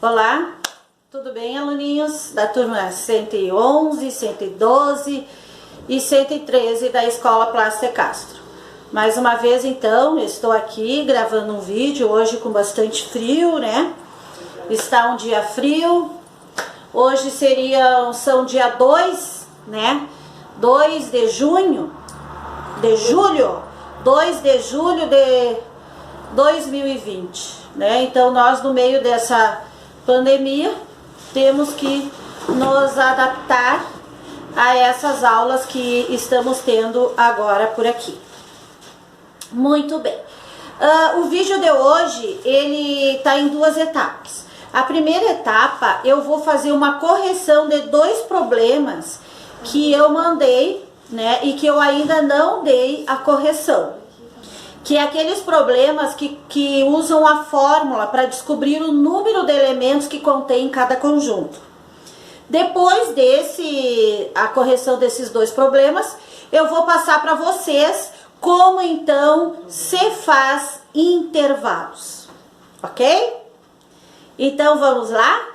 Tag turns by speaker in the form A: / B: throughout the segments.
A: Olá, tudo bem, aluninhos da turma 111, 112 e 113 da Escola Plácia Castro? Mais uma vez, então, estou aqui gravando um vídeo hoje com bastante frio, né? Está um dia frio. Hoje são dia 2, né? 2 de julho de 2020, né? Então, nós no meio dessa pandemia temos que nos adaptar a essas aulas que estamos tendo agora por aqui. Muito bem. O vídeo de hoje, ele tá em duas etapas. A primeira etapa, eu vou fazer uma correção de 2 problemas que eu mandei, né, e que eu ainda não dei a correção. Que é aqueles problemas que usam a fórmula para descobrir o número de elementos que contém cada conjunto. Depois a correção desses 2 problemas, eu vou passar para vocês como então se faz intervalos, ok? Então vamos lá?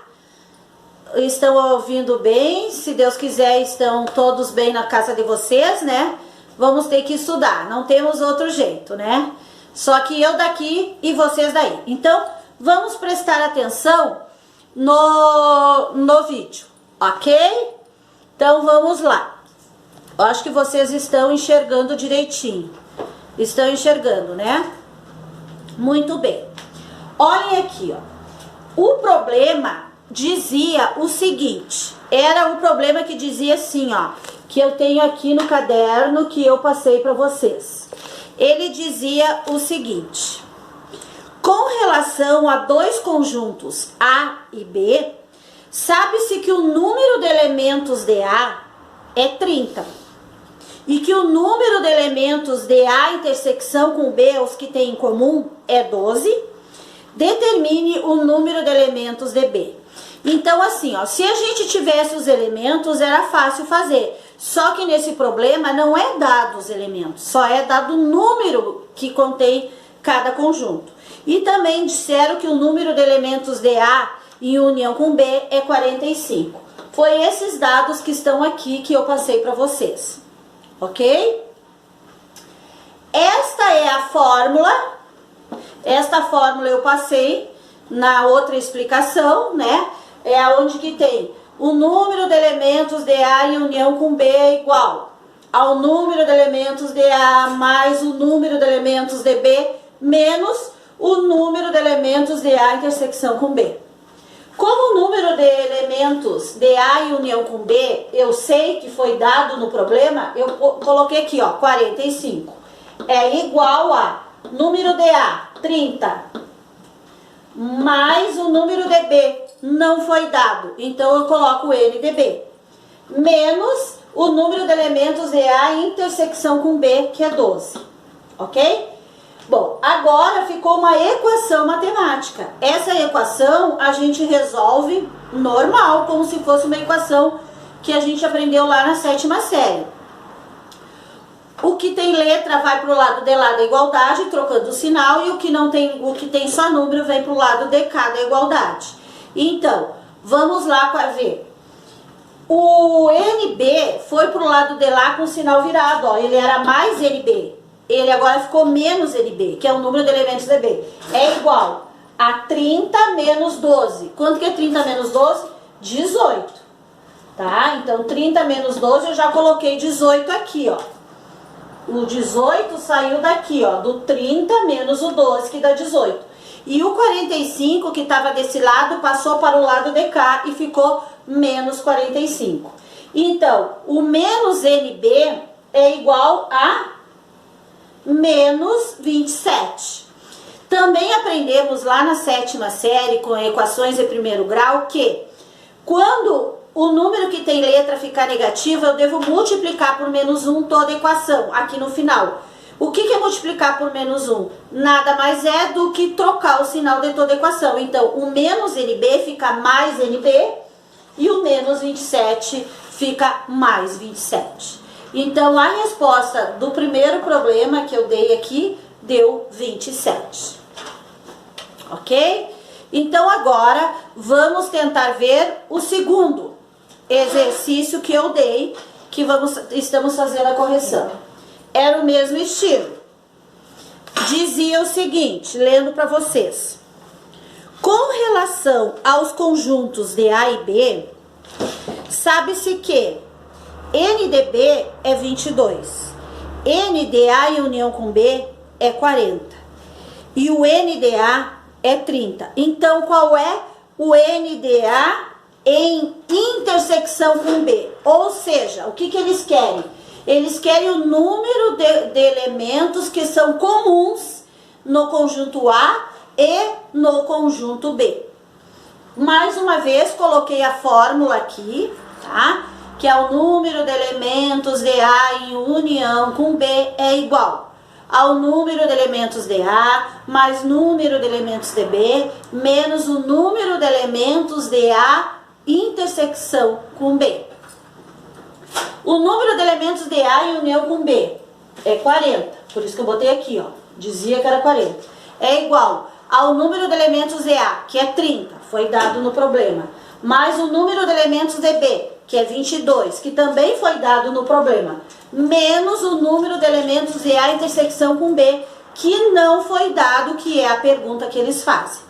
A: Estão ouvindo bem? Se Deus quiser, estão todos bem na casa de vocês, né? Vamos ter que estudar, não temos outro jeito, né? Só que eu daqui e vocês daí. Então, vamos prestar atenção no vídeo, ok? Então, vamos lá. Eu acho que vocês estão enxergando direitinho. Estão enxergando, né? Muito bem. Olhem aqui, ó. O problema dizia o seguinte. Era o problema que dizia assim, ó. Que eu tenho aqui no caderno que eu passei para vocês. Ele dizia o seguinte: com relação a 2 conjuntos A e B, sabe-se que o número de elementos de A é 30 e que o número de elementos de A intersecção com B, os que têm em comum, é 12. Determine o número de elementos de B. Então, assim, ó, se a gente tivesse os elementos, era fácil fazer. Só que nesse problema não é dado os elementos, só é dado o número que contém cada conjunto. E também disseram que o número de elementos de A em união com B é 45. Foi esses dados que estão aqui que eu passei para vocês, ok? Esta é a fórmula. Esta fórmula eu passei na outra explicação, né? É onde que tem o número de elementos de A em união com B é igual ao número de elementos de A mais o número de elementos de B menos o número de elementos de A intersecção com B. Como o número de elementos de A em união com B, eu sei que foi dado no problema, eu coloquei aqui, ó, 45. É igual a número de A, 30, mais o número de B, não foi dado, então eu coloco N de B, menos o número de elementos de A em intersecção com B, que é 12, ok? Bom, agora ficou uma equação matemática. Essa equação a gente resolve normal, como se fosse uma equação que a gente aprendeu lá na 7ª série. O que tem letra vai para o lado de lá da igualdade, trocando o sinal, e o que tem só número vem para o lado de cá da igualdade. Então, vamos lá para ver. O NB foi para o lado de lá com o sinal virado, ó, ele era mais NB. Ele agora ficou menos NB, que é o número de elementos de B. É igual a 30 menos 12. Quanto que é 30 menos 12? 18. Tá? Então, 30 menos 12, eu já coloquei 18 aqui, ó. O 18 saiu daqui, ó, do 30 menos o 12, que dá 18. E o 45, que estava desse lado, passou para o lado de cá e ficou menos 45. Então, o menos NB é igual a menos 27. Também aprendemos lá na 7ª série, com equações de primeiro grau, que quando o número que tem letra ficar negativo, eu devo multiplicar por menos 1 toda a equação, aqui no final. O que é multiplicar por menos 1? Nada mais é do que trocar o sinal de toda a equação. Então, o menos NB fica mais NB e o menos 27 fica mais 27. Então, a resposta do primeiro problema que eu dei aqui deu 27. Ok? Então agora vamos tentar ver o segundo exercício que eu dei, que estamos fazendo a correção. Era o mesmo estilo. Dizia o seguinte, lendo para vocês. Com relação aos conjuntos de A e B, sabe-se que N de B é 22, N de A em união com B é 40 e o N de A é 30. Então, qual é o N de A em intersecção com B? Ou seja, o que eles querem? Eles querem o número de elementos que são comuns no conjunto A e no conjunto B. Mais uma vez, coloquei a fórmula aqui, tá? Que é o número de elementos de A em união com B é igual ao número de elementos de A mais número de elementos de B menos o número de elementos de A intersecção com B. O número de elementos de A em união com B é 40, por isso que eu botei aqui, ó, dizia que era 40. É igual ao número de elementos de A, que é 30, foi dado no problema, mais o número de elementos de B, que é 22, que também foi dado no problema, menos o número de elementos de A intersecção com B, que não foi dado, que é a pergunta que eles fazem.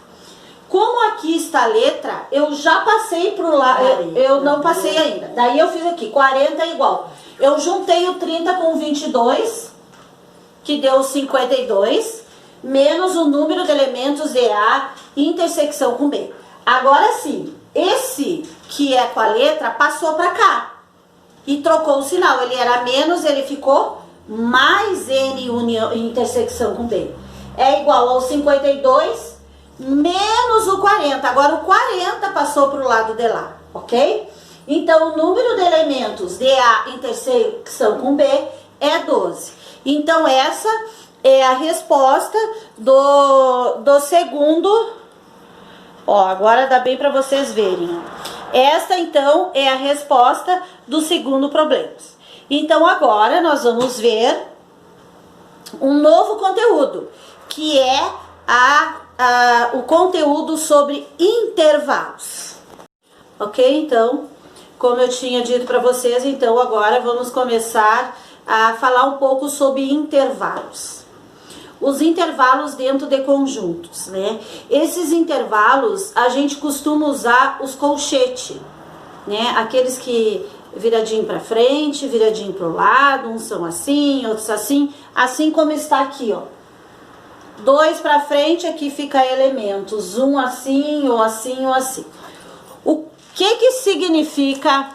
A: Como aqui está a letra, eu já passei para o lado, eu não passei ainda. Daí eu fiz aqui, 40 é igual. Eu juntei o 30 com o 22, que deu 52, menos o número de elementos de A intersecção com B. Agora sim, esse que é com a letra passou para cá e trocou o sinal. Ele era menos, ele ficou mais N união, intersecção com B. É igual ao 52 menos o 40. Agora o 40 passou para o lado de lá, ok? Então o número de elementos de A intersecção com B é 12. Então essa é a resposta do segundo. Ó, agora dá bem para vocês verem. Ó. Esta então é a resposta do segundo problema. Então agora nós vamos ver um novo conteúdo, que é o conteúdo sobre intervalos. Ok? Então, como eu tinha dito para vocês, então agora vamos começar a falar um pouco sobre intervalos. Os intervalos dentro de conjuntos, né? Esses intervalos, a gente costuma usar os colchetes, né? Aqueles que viradinho para frente, viradinho para o lado, uns são assim, outros assim como está aqui, ó. 2 para frente, aqui fica elementos, um assim, ou assim, ou assim. O que significa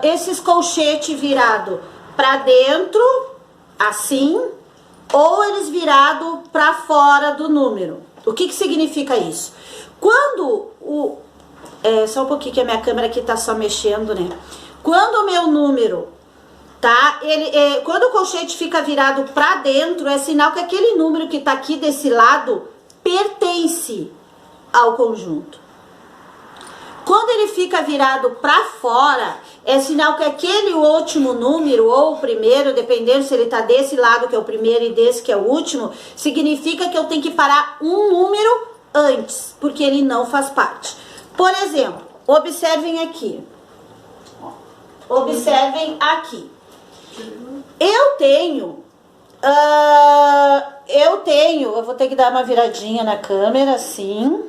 A: esses colchetes virados para dentro, assim, ou eles virados para fora do número? O que significa isso? Quando só um pouquinho que a minha câmera aqui tá só mexendo, né? Quando o meu número tá, quando o colchete fica virado para dentro, é sinal que aquele número que tá aqui desse lado pertence ao conjunto. Quando ele fica virado para fora, é sinal que aquele último número, ou o primeiro, dependendo se ele tá desse lado que é o primeiro e desse que é o último, significa que eu tenho que parar um número antes, porque ele não faz parte. Por exemplo, observem aqui. Observem aqui. Eu vou ter que dar uma viradinha na câmera, assim,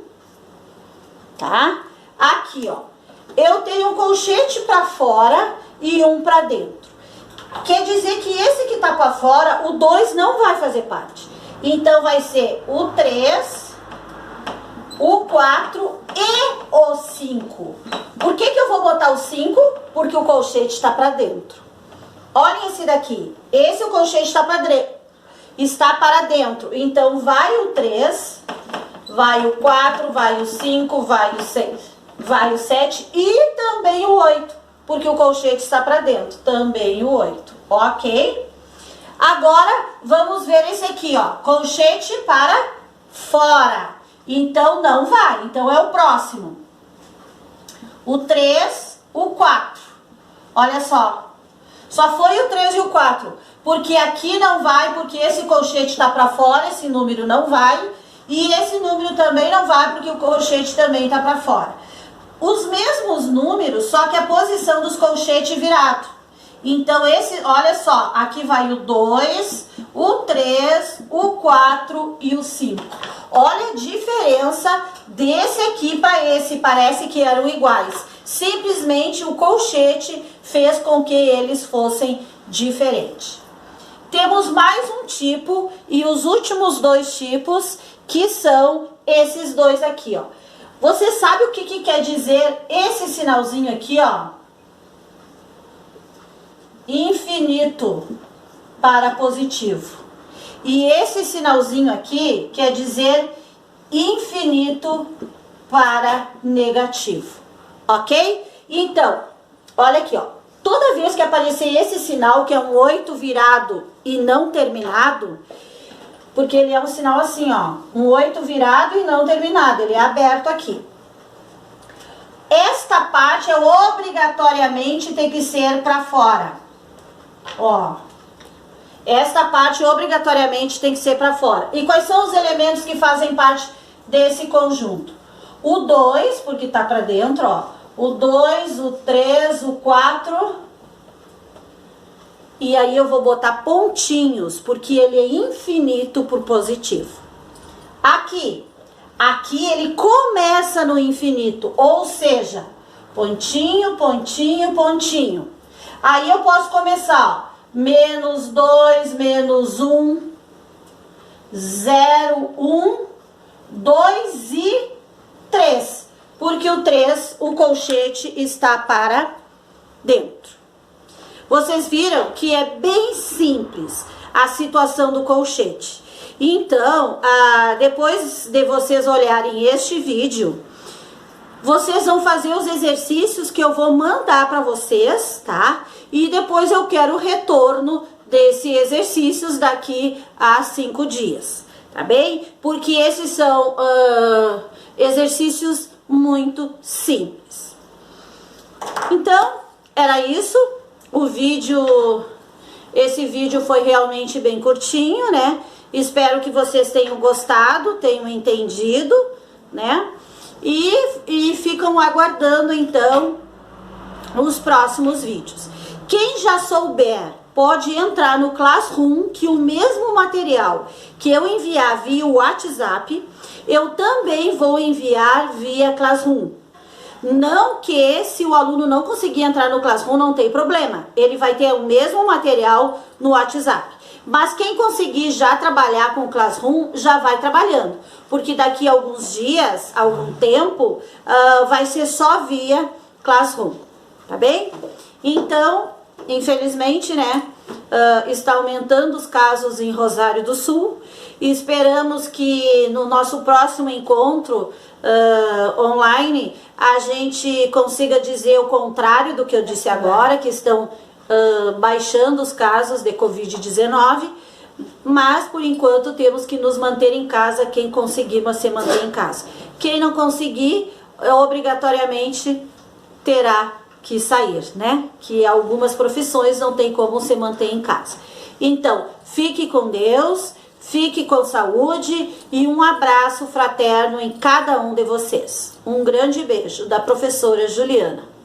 A: tá? Aqui, ó, eu tenho um colchete para fora e um para dentro. Quer dizer que esse que tá para fora, o 2 não vai fazer parte. Então, vai ser o 3, o 4 e o 5. Por que eu vou botar o 5? Porque o colchete está para dentro. Olhem esse daqui. Esse o colchete está para dentro. Então, vai o 3, vai o 4, vai o 5, vai o 6, vai o 7 e também o 8. Porque o colchete está para dentro. Também o 8. Ok? Agora, vamos ver esse aqui, ó. Colchete para fora. Então, não vai. Então, é o próximo. O 3, o 4. Olha só. Só foi o 3 e o 4, porque aqui não vai, porque esse colchete está para fora, esse número não vai, e esse número também não vai, porque o colchete também está para fora. Os mesmos números, só que a posição dos colchetes virado. Então, esse, olha só, aqui vai o 2, o 3, o 4 e o 5. Olha a diferença desse aqui para esse, parece que eram iguais. Simplesmente o colchete fez com que eles fossem diferentes. Temos mais um tipo e os últimos dois tipos, que são esses dois aqui, ó. Você sabe o que quer dizer esse sinalzinho aqui, ó? Infinito para positivo. E esse sinalzinho aqui quer dizer infinito para negativo. Ok? Então, olha aqui, ó. Toda vez que aparecer esse sinal, que é um 8 virado e não terminado, porque ele é um sinal assim, ó, um 8 virado e não terminado, ele é aberto aqui. Esta parte é obrigatoriamente tem que ser para fora. Ó, esta parte obrigatoriamente tem que ser para fora. E quais são os elementos que fazem parte desse conjunto? O 2, porque tá para dentro, ó. O 2, o 3, o 4. E aí eu vou botar pontinhos, porque ele é infinito por positivo. Aqui ele começa no infinito, ou seja, pontinho, pontinho, pontinho. Aí eu posso começar, ó, menos 2, menos 1, 0, 1, 2 e 3. Porque o 3, o colchete está para dentro. Vocês viram que é bem simples a situação do colchete. Então, depois de vocês olharem este vídeo, vocês vão fazer os exercícios que eu vou mandar para vocês, tá? E depois eu quero o retorno desses exercícios daqui a 5 dias, tá bem? Porque esses são exercícios muito simples. Então, era isso. Esse vídeo foi realmente bem curtinho, né? Espero que vocês tenham gostado, tenham entendido, né? E ficam aguardando, então, os próximos vídeos. Quem já souber, pode entrar no Classroom, que o mesmo material que eu enviar via WhatsApp, eu também vou enviar via Classroom. Não que se o aluno não conseguir entrar no Classroom, não tem problema. Ele vai ter o mesmo material no WhatsApp. Mas quem conseguir já trabalhar com o Classroom, já vai trabalhando. Porque daqui a alguns dias, algum tempo, vai ser só via Classroom. Tá bem? Então, infelizmente, né, está aumentando os casos em Rosário do Sul. E esperamos que no nosso próximo encontro online a gente consiga dizer o contrário do que eu disse agora, que estão baixando os casos de Covid-19, mas por enquanto temos que nos manter em casa, quem conseguir se manter em casa. Quem não conseguir, obrigatoriamente terá que sair, né? Que algumas profissões não tem como se manter em casa. Então, fique com Deus, fique com saúde e um abraço fraterno em cada um de vocês. Um grande beijo da professora Juliana.